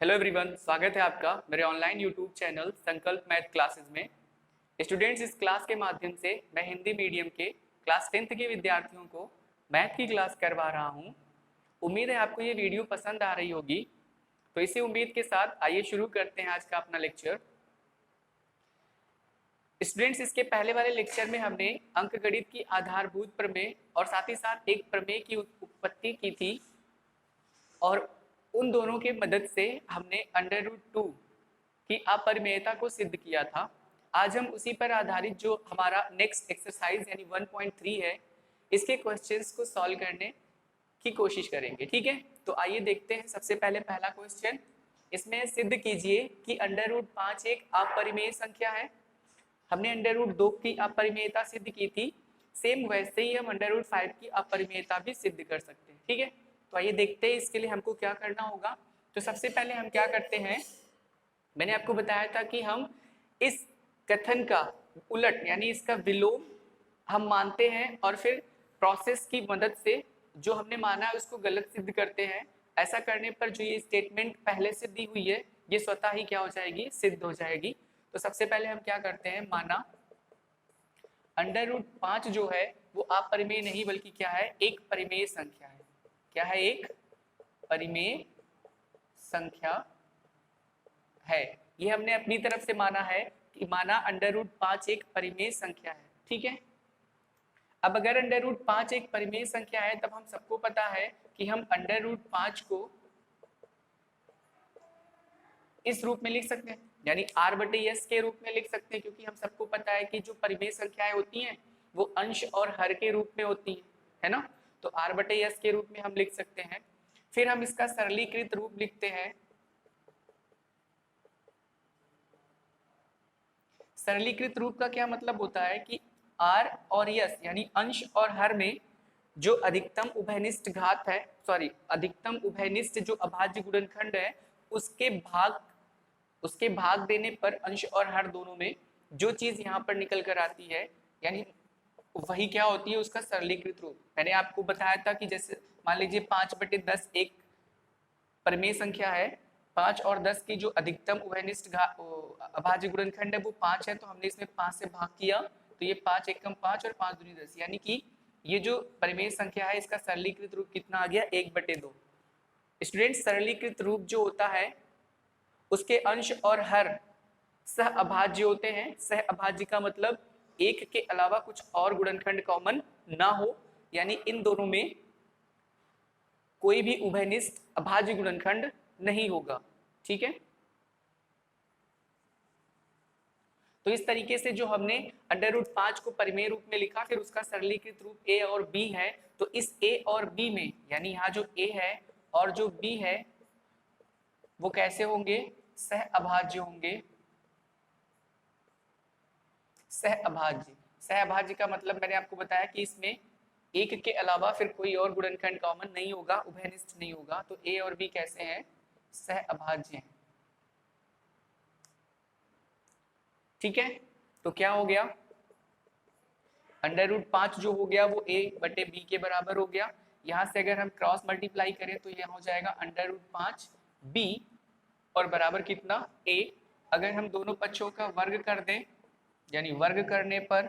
Hello everyone, स्वागत है आपका मेरे ऑनलाइन यूट्यूब चैनल संकल्प मैथ क्लासेस में। स्टूडेंट्स, इस क्लास के माध्यम से मैं हिंदी मीडियम के क्लास 10th के विद्यार्थियों को मैथ की क्लास करवा रहा हूं। उम्मीद है आपको ये वीडियो पसंद आ रही होगी। तो इसी उम्मीद के साथ आइए शुरू करते हैं आज का अपना लेक्चर। स्टूडेंट्स, इसके पहले वाले लेक्चर में हमने अंकगणित की आधारभूत प्रमेय और साथ ही साथ एक प्रमेय की उत्पत्ति की थी और उन दोनों के मदद से हमने √2 की अपरिमेयता को सिद्ध किया था। आज हम उसी पर आधारित जो हमारा नेक्स्ट एक्सरसाइज यानी 1.3 है, इसके क्वेश्चंस को सॉल्व करने की कोशिश करेंगे। ठीक है, तो आइए देखते हैं। सबसे पहले पहला क्वेश्चन, इसमें सिद्ध कीजिए कि √5 एक अपरिमेय संख्या है। हमने √2 की अपरिमेयता सिद्ध की थी, सेम वैसे ही हम √5 की अपरिमेयता भी सिद्ध कर सकते हैं। ठीक है, तो आइए देखते हैं इसके लिए हमको क्या करना होगा। तो सबसे पहले हम क्या करते हैं, मैंने आपको बताया था कि हम इस कथन का उलट यानी इसका विलोम हम मानते हैं और फिर प्रोसेस की मदद से जो हमने माना है उसको गलत सिद्ध करते हैं। ऐसा करने पर जो ये स्टेटमेंट पहले से दी हुई है ये स्वतः ही क्या हो जाएगी, सिद्ध हो जाएगी। तो सबसे पहले हम क्या करते हैं, माना √5 जो है वो अपरिमेय नहीं बल्कि क्या है, एक परिमेय संख्या है। क्या है, एक परिमेय संख्या है। ये हमने अपनी तरफ से माना है कि माना √5 एक परिमेय संख्या है। ठीक है, अब अगर √5 एक परिमेय संख्या है तब हम सबको पता है कि हम √5 को इस रूप में लिख सकते हैं, यानी r/s के रूप में लिख सकते हैं, क्योंकि हम सबको पता है कि जो परिमेय संख्याएं होती हैं वो अंश और हर के रूप में होती है ना। तो r/s के रूप में हम लिख सकते हैं। फिर हम इसका सरलीकृत रूप लिखते हैं। सरलीकृत रूप का क्या मतलब होता है कि r और s यानी अंश और हर में जो अधिकतम उभयनिष्ठ घात है, अधिकतम उभयनिष्ठ जो अभाज्य गुणनखंड है उसके भाग देने पर अंश और हर दोनों में जो चीज यहाँ पर निकल कर आती है यानी वही क्या होती है, उसका सरलीकृत रूप। मैंने आपको बताया था कि जैसे मान लीजिए 5/10 एक परिमेय संख्या है, 5 और 10 की जो अधिकतम उभयनिष्ठ अभाज्य गुणनखंड है वो 5 है, तो हमने इसमें 5 से भाग किया तो ये 5 एकम 5 और 5 दूनी 10, यानी कि ये जो परिमेय संख्या है इसका सरलीकृत रूप कितना आ गया, 1/2। स्टूडेंट, सरलीकृत रूप जो होता है उसके अंश और हर सह अभाज्य होते हैं। सह अभाज्य का मतलब एक के अलावा कुछ और गुणनखंड कॉमन ना हो, यानी इन दोनों में कोई भी उभयनिष्ठ अभाज्य गुणनखंड नहीं होगा। ठीक है, तो इस तरीके से जो हमने √5 को परिमेय रूप में लिखा, फिर उसका सरलीकृत रूप a और b है। तो इस a और b में यानी यहाँ जो a है और जो b है वो कैसे होंगे, सह अभाज्य होंगे। सह अभाज्य, सह अभाज्य का मतलब मैंने आपको बताया कि इसमें एक के अलावा फिर कोई और गुणनखंड कॉमन नहीं होगा, उभयनिष्ठ नहीं होगा। तो a और b कैसे हैं, सह अभाज्य हैं। ठीक है, तो क्या हो गया, √5 जो हो गया वो a/b के बराबर हो गया। यहां से अगर हम क्रॉस मल्टीप्लाई करें तो यह हो जाएगा √5b और बराबर कितना, a। अगर हम दोनों पक्षों का वर्ग कर दें यानी वर्ग करने पर,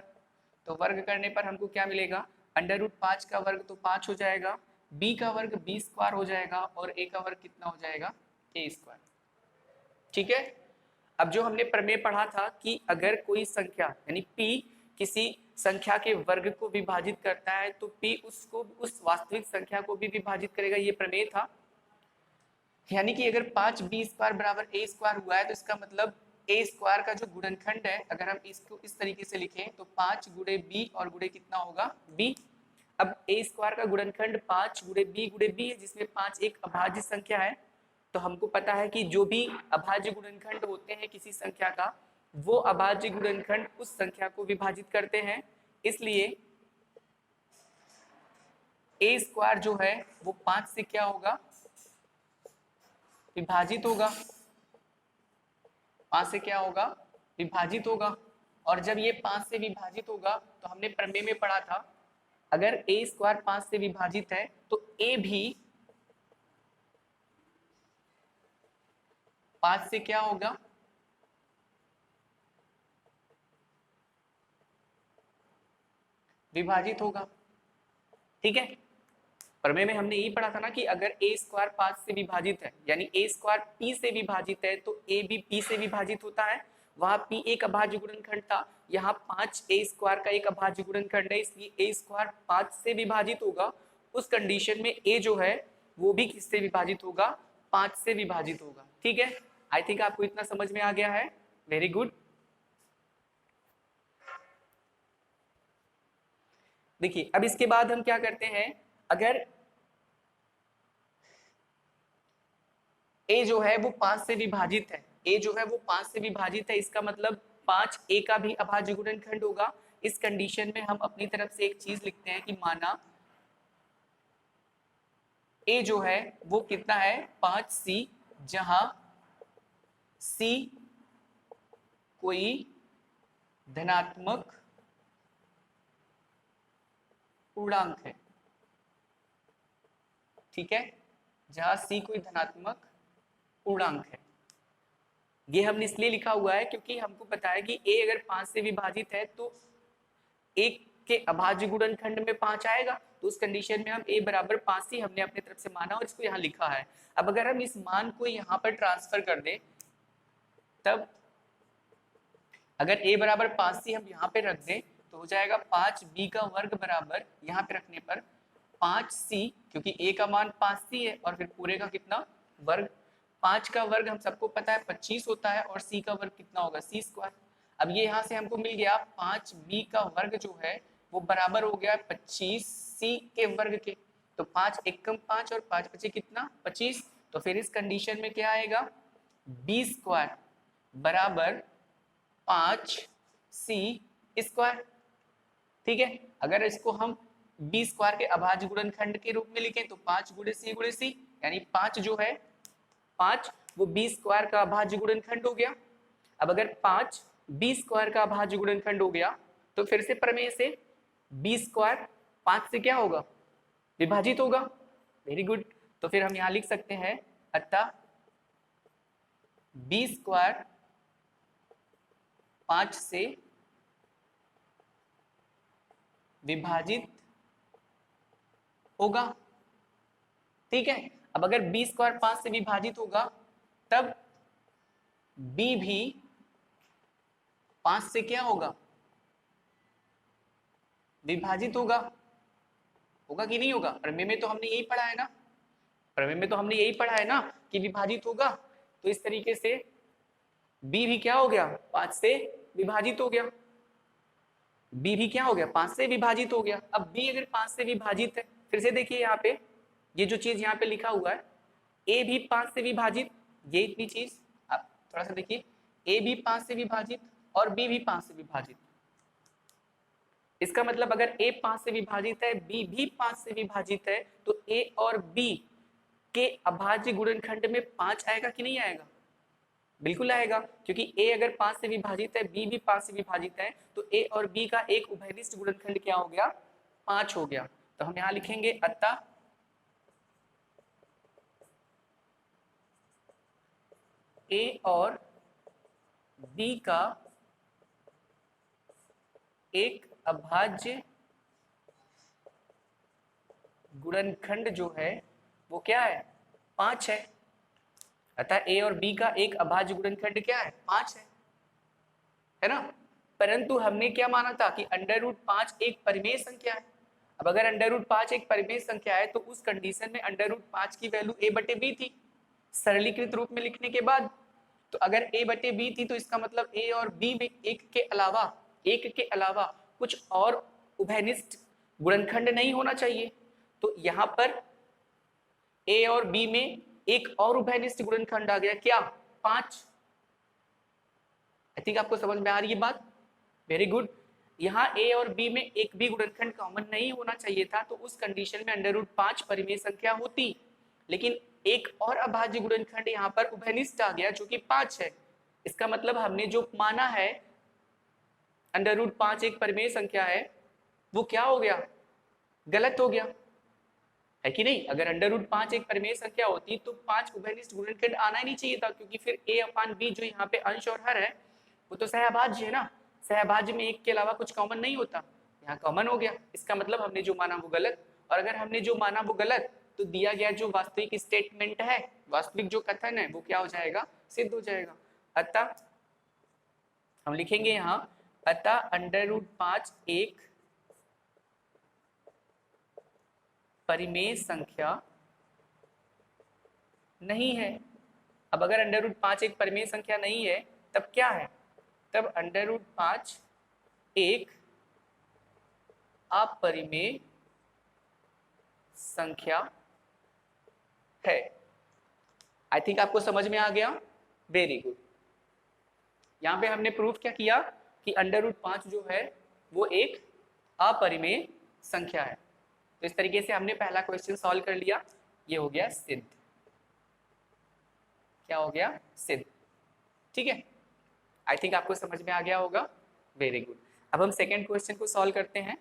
तो वर्ग करने पर हमको क्या मिलेगा, √5 का वर्ग तो 5 हो जाएगा, b का वर्ग b² हो जाएगा और a का वर्ग कितना हो जाएगा, a²। ठीक है, अब जो हमने प्रमेय पढ़ा था कि अगर कोई संख्या यानी p किसी संख्या के वर्ग को विभाजित करता है तो p उसको उस वास्तविक संख्या को भी विभाजित करेगा, ये प्रमेय था। यानी कि अगर 5b² बराबर a² हुआ है तो इसका मतलब a² का जो गुणनखंड है, अगर हम इसको इस तरीके से लिखें तो 5 गुणे b और गुणे कितना होगा, b। अब a² का गुणनखंड 5 गुणे b है, जिसमें 5 एक अभाज्य संख्या है। तो हमको पता है कि जो भी अभाज्य गुणनखंड होते हैं किसी संख्या का, वो अभाज्य गुणनखंड उस संख्या को विभाजित करते हैं। इसलिए a² जो है वो 5 से क्या होगा, विभाजित होगा। 5 से क्या होगा, विभाजित होगा। और जब ये 5 से विभाजित होगा तो हमने प्रमेय में पढ़ा था अगर a² 5 से विभाजित है तो a भी 5 से क्या होगा, विभाजित होगा। ठीक है, प्रमेय में हमने यही पढ़ा था ना कि अगर a स्क्वायर 5 से विभाजित है यानी a स्क्वायर p से विभाजित है तो a भी p से विभाजित होता है। वहां p एक अभाज्य गुणनखंड था, यहाँ 5 a स्क्वायर का एक अभाज्य गुणनखंड है, इसलिए a स्क्वायर 5 से विभाजित होगा। उस कंडीशन में a जो है वो भी किससे विभाजित होगा, 5 से विभाजित होगा। ठीक है, आई थिंक आपको इतना समझ में आ गया है। Very good. देखिए अब इसके बाद हम क्या करते हैं, अगर a जो है वो 5 से विभाजित है, a जो है वो 5 से विभाजित है, इसका मतलब 5 a का भी अभाज्य गुणनखंड होगा। इस कंडीशन में हम अपनी तरफ से एक चीज लिखते हैं कि माना a जो है वो कितना है, 5c, जहां c कोई धनात्मक पूर्णांक है। ठीक है, जहां c कोई धनात्मक पूर्णांक है। ये हमने इसलिए लिखा हुआ है क्योंकि हमको पता है कि a अगर 5 से विभाजित है तो एक के अभाज्य गुणनखंड में 5 आएगा, तो उस कंडीशन में हम a बराबर 5 ही हमने अपनी तरफ से माना और इसको यहाँ लिखा है। अब अगर हम इस मान को यहाँ पर ट्रांसफर कर दें, तब अगर a बराबर 5 ही हम यहाँ पे रख दें तो हो जाएगा 5b का वर्ग बराबर, यहाँ पे रखने पर 5c, क्योंकि a का मान 5c है और फिर पूरे का कितना वर्ग, 5 का वर्ग हम सबको पता है 25 होता है और c का वर्ग कितना होगा, c स्क्वायर। अब ये यहाँ से हमको मिल गया 5b का वर्ग जो है वो बराबर हो गया 25c के वर्ग के। तो 5 एकम 5 और 5 बचे कितना, 25। तो फिर इस कंडीशन में क्या आएगा, b स्क्वायर बराबर 5c स्क्वायर। ठीक है, अगर इसको हम b स्क्वायर के अभाज्य गुणनखंड के रूप में लिखें तो 5 गुणे c यानी 5 जो है 5 वो b स्क्वायर का अभाज्य गुणनखंड हो गया। अब अगर 5 b स्क्वायर का अभाज्य गुणनखंड हो गया तो फिर से प्रमेय से b स्क्वायर 5 से क्या होगा, विभाजित होगा। Very good. तो फिर हम यहाँ लिख सकते हैं अतः b स्क्वायर 5 से विभाजित होगा। ठीक है, अब अगर b स्क्वायर 5 से विभाजित होगा तब b भी 5 से क्या होगा, विभाजित होगा। होगा कि नहीं होगा, प्रमेय में तो हमने यही पढ़ा है ना, प्रमेय में तो हमने यही पढ़ा है ना कि विभाजित होगा। तो इस तरीके से b भी क्या हो गया, 5 से विभाजित हो गया। b भी क्या हो गया, 5 से विभाजित हो गया। अब b अगर 5 से विभाजित है, फिर से देखिए यहाँ पे ये जो चीज यहाँ पे लिखा हुआ है a भी 5 से विभाजित, ये इतनी चीज आप थोड़ा सा देखिए, a भी 5 से विभाजित और b भी 5 से विभाजित। इसका मतलब अगर a 5 से विभाजित है, b भी 5 से विभाजित है, तो a और b के अभाज्य गुणनखंड में 5 आएगा कि नहीं आएगा, बिल्कुल आएगा, क्योंकि a अगर 5 से विभाजित है, b भी 5 से विभाजित है, तो a और b का एक उभयनिष्ठ गुणनखंड क्या हो गया, 5 हो गया। तो हम यहां लिखेंगे अतः a और b का एक अभाज्य गुणनखंड जो है वो क्या है, 5 है। अतः a और b का एक अभाज्य गुणनखंड क्या है, 5 है ना। परंतु हमने क्या माना था कि √5 एक परिमेय संख्या है। अब अगर √5 एक परिमेय संख्या है तो उस कंडीशन में √5 की वैल्यू a/b थी सरलीकृत रूप में लिखने के बाद। तो अगर a/b थी तो इसका मतलब a और b में एक के अलावा कुछ और उभयनिष्ठ गुणनखंड नहीं होना चाहिए। तो यहाँ पर a और b में एक और उभयनिष्ठ गुणनखंड आ गया, क्या, 5। आई थिंक आपको समझ में आ रही है बात, वेरी गुड। यहाँ a और b में एक भी गुणनखंड कॉमन नहीं होना चाहिए था, तो उस कंडीशन में √5 परिमेय संख्या होती, लेकिन एक और अभाज्य गुणनखंड यहाँ पर उभयनिष्ठ आ गया जो कि 5 है। इसका मतलब हमने जो माना है √5 एक परिमेय संख्या है वो क्या हो गया, गलत हो गया। है कि नहीं। अगर अंडर रूट 5 एक परिमेय संख्या होती तो 5 उभयनिष्ठ गुणनखंड आना ही नहीं चाहिए था, क्योंकि फिर a अपान b जो यहाँ पे अंश और हर है वो तो सहअभाज्य है ना। सहअभाज्य में एक के अलावा कुछ कॉमन नहीं होता, यहाँ कॉमन हो गया, इसका मतलब हमने जो माना वो गलत। और अगर हमने जो माना वो गलत तो दिया गया जो वास्तविक स्टेटमेंट है, वास्तविक जो कथन है वो क्या हो जाएगा, सिद्ध हो जाएगा। अतः हम लिखेंगे यहाँ, अतः अंडर रूट 5 एक परिमेय संख्या नहीं है। अब अगर अंडर रूट 5 एक परिमेय संख्या नहीं है तब क्या है, तब अंडर रूट 5 एक अपरिमेय संख्या है। आई थिंक आपको समझ में आ गया, वेरी गुड। यहाँ पे हमने प्रूफ क्या किया कि अंडर रूट 5 जो है वो एक अपरिमेय संख्या है। तो इस तरीके से हमने पहला क्वेश्चन सॉल्व कर लिया, ये हो गया सिद्ध। क्या हो गया, सिद्ध। ठीक है, आई थिंक आपको समझ में आ गया होगा, वेरी गुड। अब हम सेकेंड क्वेश्चन को सॉल्व करते हैं।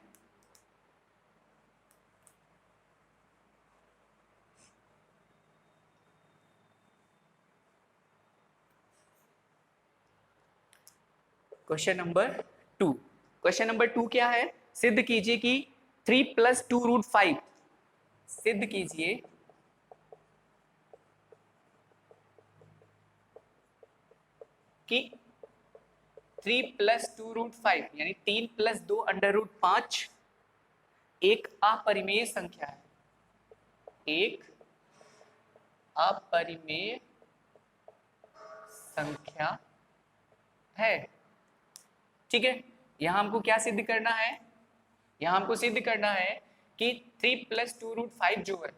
Question number 2। क्वेश्चन नंबर 2 क्या है, सिद्ध कीजिए कि 3 + 2 रूट 5, सिद्ध कीजिए कि 3 + 2 रूट 5 यानी 3 + 2 अंडर रूट 5 एक अपरिमेय संख्या है, एक अपरिमेय संख्या है। ठीक है, यहां हमको क्या सिद्ध करना है, यहां हमको सिद्ध करना है कि 3 + 2 रूट 5 जो है,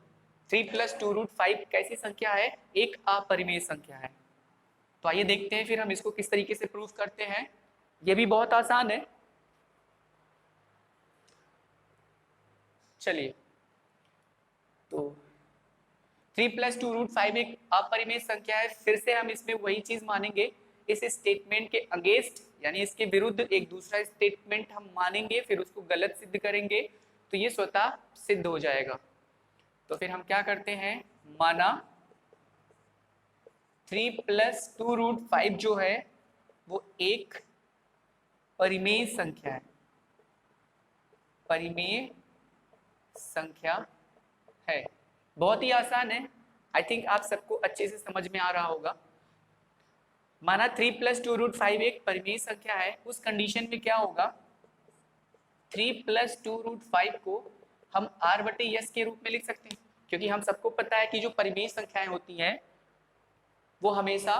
3 + 2 रूट 5 कैसी संख्या है, एक अपरिमेय संख्या है। तो आइए देखते हैं फिर हम इसको किस तरीके से प्रूफ करते हैं। ये भी बहुत आसान है, चलिए। तो 3 + 2 रूट 5 एक अपरिमेय संख्या है, फिर से हम इसमें वही चीज मानेंगे, इस स्टेटमेंट के अगेंस्ट यानी इसके विरुद्ध एक दूसरा स्टेटमेंट हम मानेंगे, फिर उसको गलत सिद्ध करेंगे, तो ये स्वतः सिद्ध हो जाएगा। तो फिर हम क्या करते हैं, माना 3 + 2 रूट 5 जो है वो एक परिमेय संख्या है, परिमेय संख्या है। बहुत ही आसान है, आई थिंक आप सबको अच्छे से समझ में आ रहा होगा। माना 3 + 2 रूट 5 एक परिमेय संख्या है, उस कंडीशन में क्या होगा, 3 + 2 रूट 5 को हम r/s के रूप में लिख सकते हैं, क्योंकि हम सबको पता है कि जो परिमेय संख्याएं होती हैं वो हमेशा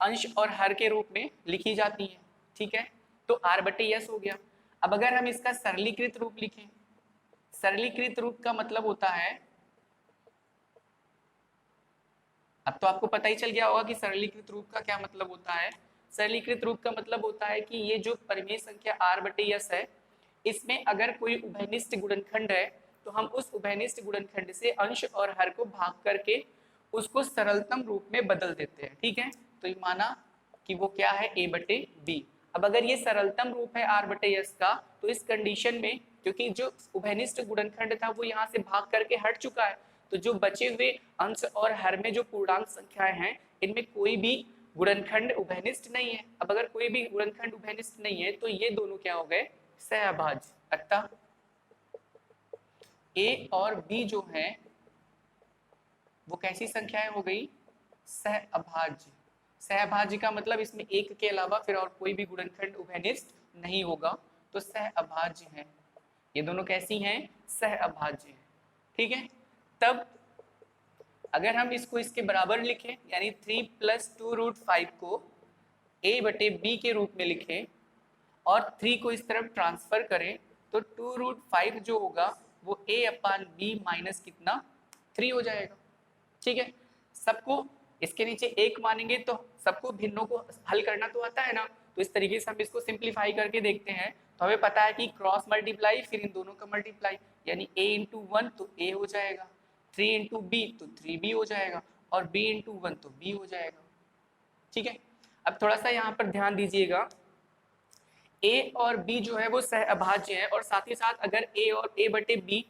अंश और हर के रूप में लिखी जाती हैं। ठीक है, तो r/s हो गया। अब अगर हम इसका सरलीकृत रूप लिखें, सरलीकृत रूप का मतलब होता है, अब तो आपको पता ही चल गया होगा कि सरलीकृत रूप का क्या मतलब होता है। सरलीकृत रूप का मतलब होता है कि ये जो परिमेय संख्या r/s है, इसमें अगर कोई उभयनिष्ठ गुणनखंड है तो हम उस उभयनिष्ठ गुणनखंड से अंश और हर को भाग करके उसको सरलतम रूप में बदल देते हैं। ठीक है, तो ये माना कि वो क्या है, a/b। अब अगर ये सरलतम रूप है r/s का, तो इस कंडीशन में क्योंकि जो उभयनिष्ठ गुणनखंड था वो यहाँ से भाग करके हट चुका है, तो जो बचे हुए अंश और हर में जो पूर्णांक संख्याएं हैं इनमें कोई भी गुणनखंड उभयनिष्ठ नहीं है। अब अगर कोई भी गुणनखंड उभयनिष्ठ नहीं है तो ये दोनों क्या हो गए, सहअभाज्य। अतः a और b जो है वो कैसी संख्याएं हो गई, सहअभाज्य। सहअभाज्य का मतलब इसमें एक के अलावा फिर और कोई भी गुणनखंड उभयनिष्ठ नहीं होगा, तो सहअभाज्य है। ये दोनों कैसी हैं, सहअभाज्य है। ठीक है, तब अगर हम इसको इसके बराबर लिखें यानी 3 + 2 रूट 5 को a/b के रूप में लिखें और 3 को इस तरफ ट्रांसफर करें, तो 2 रूट 5 जो होगा वो a/b माइनस कितना, 3 हो जाएगा। ठीक है, सबको इसके नीचे एक मानेंगे तो सबको भिन्नों को हल करना तो आता है ना, तो इस तरीके से हम इसको सिंप्लीफाई करके देखते हैं। तो हमें पता है कि क्रॉस मल्टीप्लाई फिर इन दोनों का मल्टीप्लाई यानी a × 1 तो a हो जाएगा, 3 × b तो 3b हो जाएगा और b × 1 तो b हो जाएगा। ठीक है, अब थोड़ा सा यहाँ पर ध्यान दीजिएगा, a और b जो है वो सहअभाज्य है और साथ ही साथ अगर a और a/b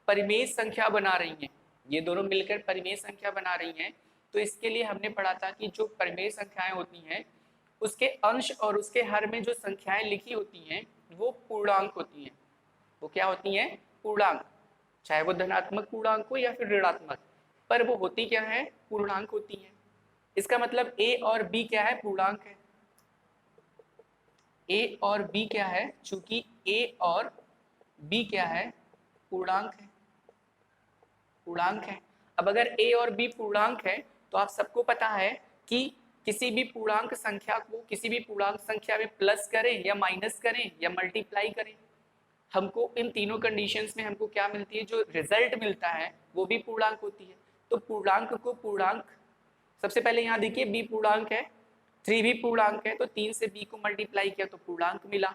परिमेय संख्या बना रही हैं, ये दोनों मिलकर परिमेय संख्या बना रही हैं, तो इसके लिए हमने पढ़ा था कि जो परिमेय संख्याएं होती हैं उसके अंश और उसके हर में जो संख्याएं लिखी होती हैं वो पूर्णांक होती हैं। वो क्या होती हैं? पूर्णांक, चाहे वो धनात्मक पूर्णांक हो या फिर ऋणात्मक, पर वो होती क्या है? पूर्णांक होती हैं। इसका मतलब a और b क्या है? पूर्णांक है। a और b क्या है? चूंकि a और b क्या है? पूर्णांक है, पूर्णांक है। अब अगर a और b पूर्णांक है तो आप सबको पता है कि किसी भी पूर्णांक संख्या को किसी भी पूर्णांक संख्या में प्लस करें या माइनस करें या मल्टीप्लाई करें, हमको इन तीनों कंडीशंस में हमको क्या मिलती है? जो रिजल्ट मिलता है वो भी पूर्णांक होती है। तो पूर्णांक को पूर्णांक, सबसे पहले यहाँ देखिए b पूर्णांक है, 3 भी पूर्णांक है, तो 3 से b को मल्टीप्लाई किया तो पूर्णांक मिला।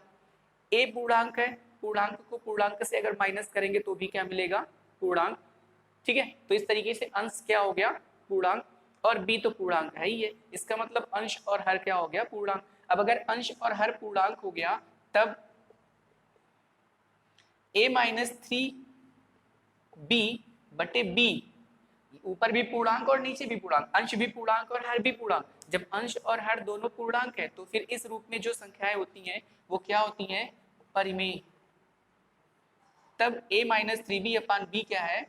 a पूर्णांक है, पूर्णांक को पूर्णांक से अगर माइनस करेंगे तो भी क्या मिलेगा? पूर्णांक। ठीक है, तो इस तरीके से अंश क्या हो गया? पूर्णांक, और b तो पूर्णांक है ही है, इसका मतलब अंश और हर क्या हो गया? पूर्णांक। अब अगर अंश और हर पूर्णांक हो गया तब a माइनस 3b बटे b, ऊपर भी पूर्णांक और नीचे भी पूर्णांक, अंश भी पूर्णांक और हर भी पूर्णांक। जब अंश और हर दोनों पूर्णांक है तो फिर इस रूप में जो संख्याएं होती हैं वो क्या होती हैं? परिमेय। तब a minus 3b upon b क्या है?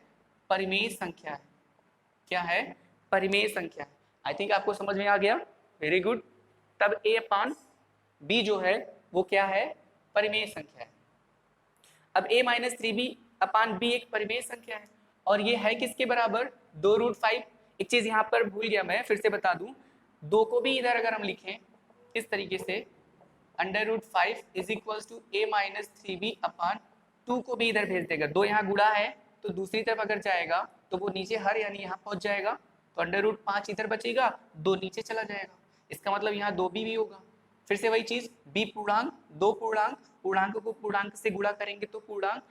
परिमेय संख्या है। क्या है? परिमेय संख्या। आई थिंक आपको समझ में आ गया, वेरी गुड। तब a अपान b जो है वो क्या है? परिमेय संख्या है। अब a minus 3b upon b एक परिमेय संख्या है, और ये है किसके बराबर? 2√5। एक चीज यहाँ पर भूल गया मैं, फिर से बता दूं, 2 को भी इधर अगर हम लिखें इस तरीके से, √5 is equal to a minus 3b upon 2 को भी इधर भेज देगा। 2 यहाँ गुणा है तो दूसरी तरफ अगर जाएगा तो वो नीचे हर यानी यहाँ पहुंच जाएगा, तो √5 इधर बचेगा, 2 नीचे चला जाएगा, इसका मतलब यहाँ 2b भी होगा। फिर से वही चीज, b पूर्णांक, 2 पूर्णांक, पूर्णांक को पूर्णांक से गुणा करेंगे तो पूर्णांक।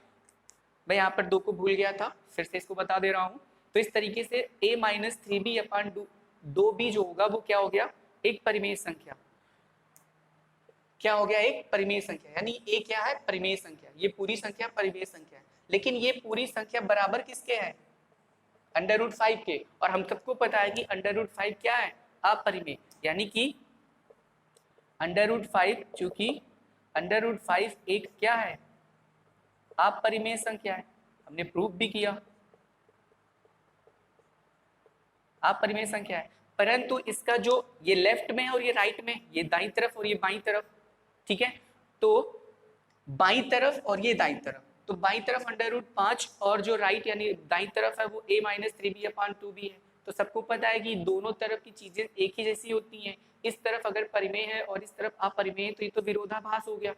मैं यहाँ पर 2 को भूल गया था, फिर से इसको बता दे रहा हूँ। तो इस तरीके से a minus 3b upon 2b जो होगा वो क्या हो गया? एक परिमेय संख्या। क्या हो गया? एक परिमेय संख्या। यानी a क्या है? परिमेय संख्या। ये पूरी संख्या परिमेय संख्या है, लेकिन ये पूरी संख्या बराबर किसके है? √5 के। और हम सबको पता है कि √5 क्या है? अपरिमेय। यानी कि √5, चूंकि √5 एक क्या है? अपरिमेय संख्या है, हमने प्रूफ भी किया अपरिमेय संख्या है। परंतु इसका जो ये लेफ्ट में है और ये राइट में, ये दाईं तरफ और ये बाईं तरफ, ठीक है, तो बाईं तरफ और ये दाईं तरफ, तो बाईं तरफ √5 और जो राइट यानी दाईं तरफ है वो a minus 3b upon 2b है। तो सबको पता है कि दोनों तरफ की चीजें एक ही जैसी होती हैं। इस तरफ अगर परिमेय है और इस तरफ अपरिमेय है तो ये तो विरोधाभास हो गया,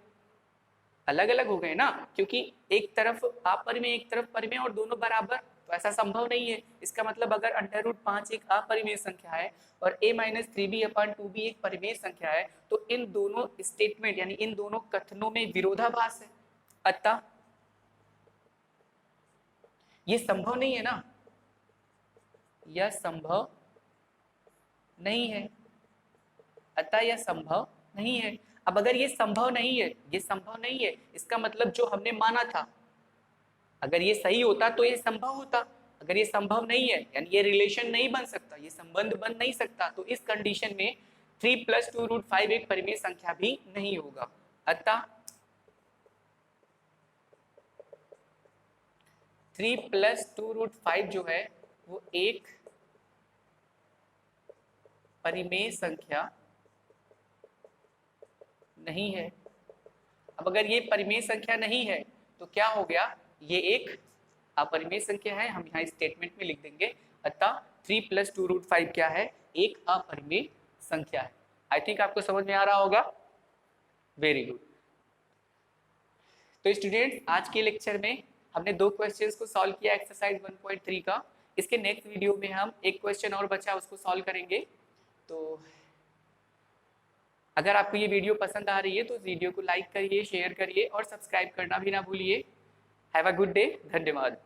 अलग अलग हो गए ना, क्योंकि एक तरफ अपरिमेय एक तरफ परिमेय और दोनों बराबर, तो ऐसा संभव नहीं है। इसका मतलब अगर √5 एक अपरिमेय संख्या है और a minus 3b upon 2b एक परिमेय संख्या है, तो इन दोनों स्टेटमेंट यानी इन दोनों कथनों में विरोधाभास है, अतः ये संभव नहीं है ना, यह संभव नहीं है, अतः यह संभव नहीं है। अब अगर ये संभव नहीं है, ये संभव नहीं है, इसका मतलब जो हमने माना था, अगर ये सही होता तो ये संभव होता। अगर ये संभव नहीं है यानी ये रिलेशन नहीं बन सकता, ये संबंध बन नहीं सकता, तो इस कंडीशन में 3 + 2√5 एक परिमेय संख्या भी नहीं होगा। अतः 3 + 2√5 जो है वो एक परिमेय संख्या नहीं है। अब अगर ये परिमेय संख्या नहीं है तो क्या हो गया? ये एक अपरिमेय संख्या है, हम यहाँ स्टेटमेंट में लिख देंगे, अतः 3 + 2√5 क्या है? एक अपरिमेय संख्या है। आई थिंक आपको समझ में आ रहा होगा, वेरी गुड। तो स्टूडेंट्स, आज के लेक्चर में हमने 2 क्वेश्चंस को सॉल्व किया एक्सरसाइज 1.3 का। इसके नेक्स्ट वीडियो में हम एक क्वेश्चन और बचा उसको सॉल्व करेंगे। तो अगर आपको ये वीडियो पसंद आ रही है तो वीडियो को लाइक करिए, शेयर करिए और सब्सक्राइब करना भी ना भूलिए। हैव अ गुड डे, धन्यवाद।